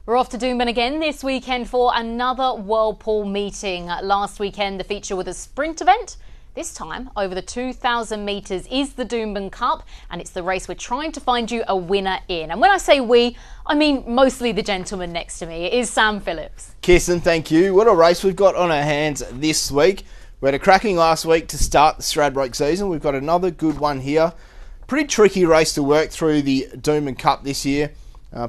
We're off to Doomben again this weekend for another Whirlpool meeting. Last weekend, the feature was a sprint event. This time, over the 2,000 metres is the Doomben Cup, and it's the race we're trying to find you a winner in. And when I say we, I mean mostly the gentleman next to me. It is Sam Phillips. Kiersten, thank you. What a race we've got on our hands this week. We had a cracking last week to start the Randwick season. We've got another good one here. Pretty tricky race to work through the Doomben Cup this year.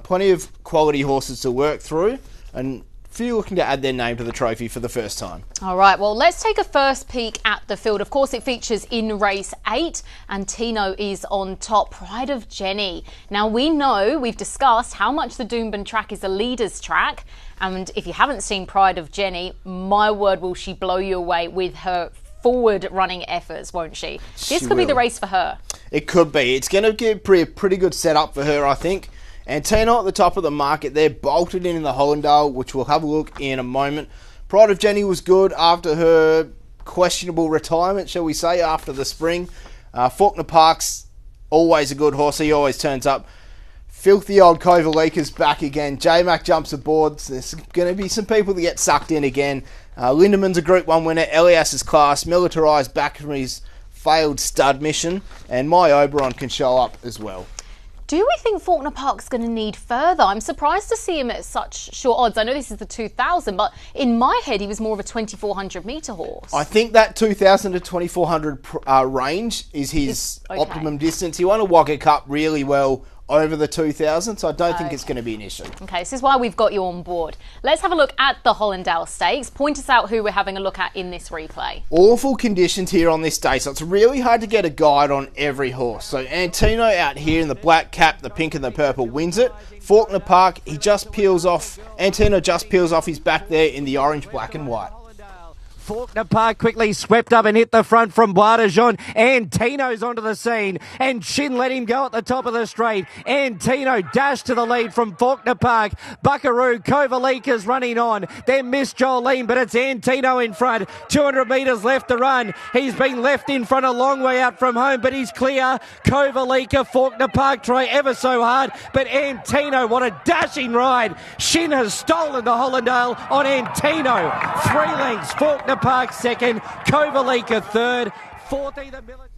Plenty of quality horses to work through, and few looking to add their name to the trophy for the first time. All right, well, let's take a first peek at the field. Of course, it features in race 8, and Tino is on top. Pride of Jenni. Now, we know, we've discussed how much the Doomben track is a leader's track, and if you haven't seen Pride of Jenni, my word, will she blow you away with her forward running efforts, won't she? This could be the race for her. It could be. It's going to be a pretty good setup for her, I think. And Tino at the top of the market there, bolted in the Hollindale, which we'll have a look in a moment. Pride of Jenni was good after her questionable retirement, shall we say, after the spring. Faulkner Park's always a good horse. He always turns up. Filthy old Kovalika's back again. J-Mac jumps aboard. So there's going to be some people that get sucked in again. Lindeman's a Group 1 winner. Elias is class. Militarised back from his failed stud mission. And My Oberon can show up as well. Do we think Faulkner Park's going to need further? I'm surprised to see him at such short odds. I know this is the 2,000, but in my head, he was more of a 2,400 metre horse. I think that 2,000 to 2,400 range is his optimum distance. He won a Wagga Cup really well over the 2,000, so I don't think it's going to be an issue. Okay, this is why we've got you on board. Let's have a look at the Hollindale Stakes. Point us out who we're having a look at in this replay. Awful conditions here on this day, so it's really hard to get a guide on every horse. So Antino out here in the black cap, the pink and the purple wins it. Faulkner Park, Antino just peels off his back there in the orange, black and white. Faulkner Park quickly swept up and hit the front from Bois de Jean. And Tino's onto the scene. And Shin let him go at the top of the straight. And Tino dashed to the lead from Faulkner Park. Buckaroo, Kovalika's running on. Then Miss Jolene, but it's Antino in front. 200 metres left to run. He's been left in front a long way out from home, but he's clear. Kovalika, Faulkner Park try ever so hard. But Antino, what a dashing ride. Shin has stolen the Hollindale on Antino. 3 lengths, Faulkner Park second, Kovalika third, fourth either military.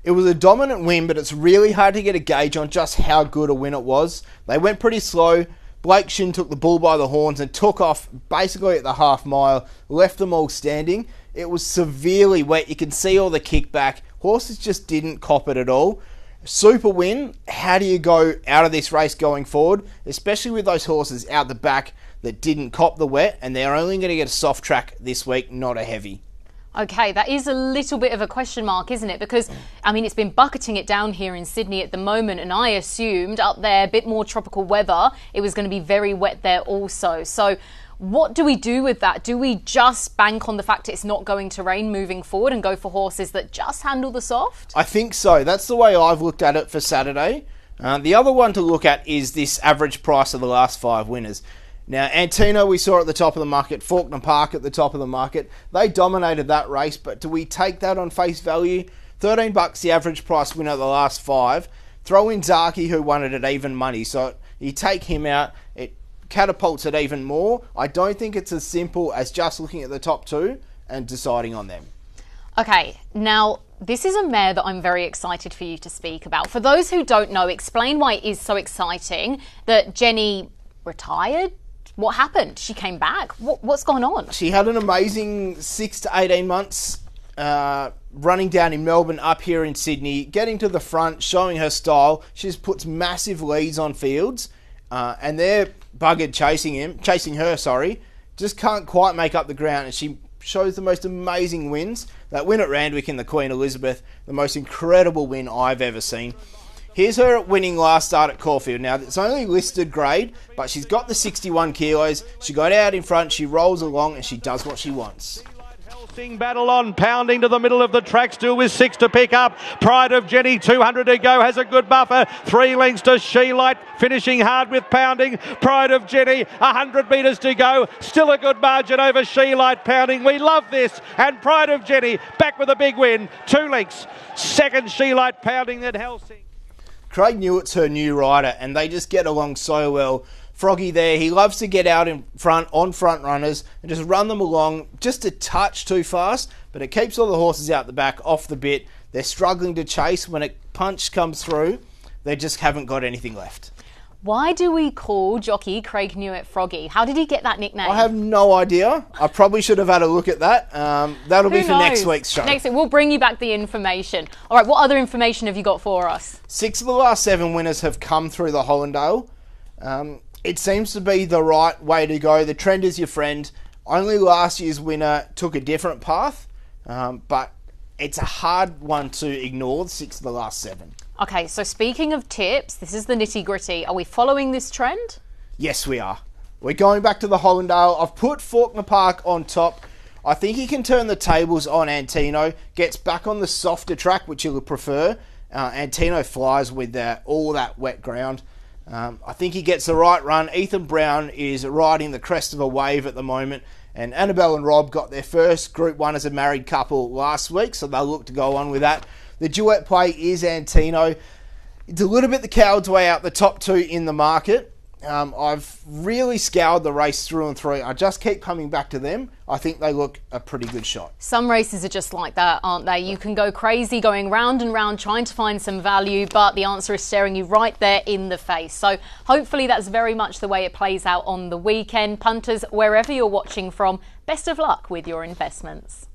It was a dominant win, but it's really hard to get a gauge on just how good a win it was. They went pretty slow. Blake Shin took the bull by the horns and took off basically at the half mile, left them all standing. It was severely wet. You can see all the kickback. Horses just didn't cop it at all. Super win. How do you go out of this race going forward, especially with those horses out the back that didn't cop the wet, and they're only going to get a soft track this week, not a heavy? Okay, that is a little bit of a question mark, isn't it? Because, I mean, it's been bucketing it down here in Sydney at the moment, and I assumed up there, a bit more tropical weather, it was going to be very wet there also. So what do we do with that? Do we just bank on the fact it's not going to rain moving forward and go for horses that just handle the soft? I think so. That's the way I've looked at it for Saturday. The other one to look at is this average price of the last 5 winners. Now, Antino we saw at the top of the market, Faulkner Park at the top of the market. They dominated that race, but do we take that on face value? $13 the average price winner of the last 5. Throw in Zaki, who won it at even money. So you take him out, it catapults it even more. I don't think it's as simple as just looking at the top 2 and deciding on them. Okay, now this is a mare that I'm very excited for you to speak about. For those who don't know, explain why it is so exciting that Jenni retired. What happened? She came back. What's gone on? She had an amazing 6 to 18 months running down in Melbourne, up here in Sydney, getting to the front, showing her style. She just puts massive leads on fields, and they're buggered chasing her, just can't quite make up the ground, and she shows the most amazing wins. That win at Randwick in the Queen Elizabeth, the most incredible win I've ever seen. Here's her winning last start at Caulfield. Now, it's only listed grade, but she's got the 61 kilos. She got out in front, she rolls along, and she does what she wants. Battle on, pounding to the middle of the track, still with 6 to pick up. Pride of Jenni, 200 to go, has a good buffer. 3 lengths to She-Light, finishing hard with pounding. Pride of Jenni, 100 metres to go, still a good margin over She-Light, pounding. We love this, and Pride of Jenni back with a big win. 2 lengths, second She-Light, pounding at Helsing. Craig Newitt's her new rider, and they just get along so well. Froggy there. He loves to get out in front on front runners and just run them along just a touch too fast, but it keeps all the horses out the back off the bit. They're struggling to chase. When a punch comes through, they just haven't got anything left. Why do we call jockey Craig Newitt Froggy? How did he get that nickname? I have no idea. I probably should have had a look at that. That'll be for next week's show. Next week, we'll bring you back the information. All right, what other information have you got for us? 6 of the last 7 winners have come through the Hollandale. It seems to be the right way to go. The trend is your friend. Only last year's winner took a different path, but it's a hard one to ignore, 6 of the last 7. Okay, so speaking of tips, this is the nitty-gritty. Are we following this trend? Yes, we are. We're going back to the Hollandale. I've put Faulkner Park on top. I think he can turn the tables on Antino, gets back on the softer track, which he'll prefer. Antino flies with all that wet ground. I think he gets the right run. Ethan Brown is riding the crest of a wave at the moment. And Annabelle and Rob got their first Group 1 as a married couple last week, so they'll look to go on with that. The duet play is Antino. It's a little bit the coward's way out, the top 2 in the market. I've really scoured the race through and through. I just keep coming back to them. I think they look a pretty good shot. Some races are just like that, aren't they? You can go crazy going round and round trying to find some value, but the answer is staring you right there in the face. So hopefully that's very much the way it plays out on the weekend. Punters, wherever you're watching from, best of luck with your investments.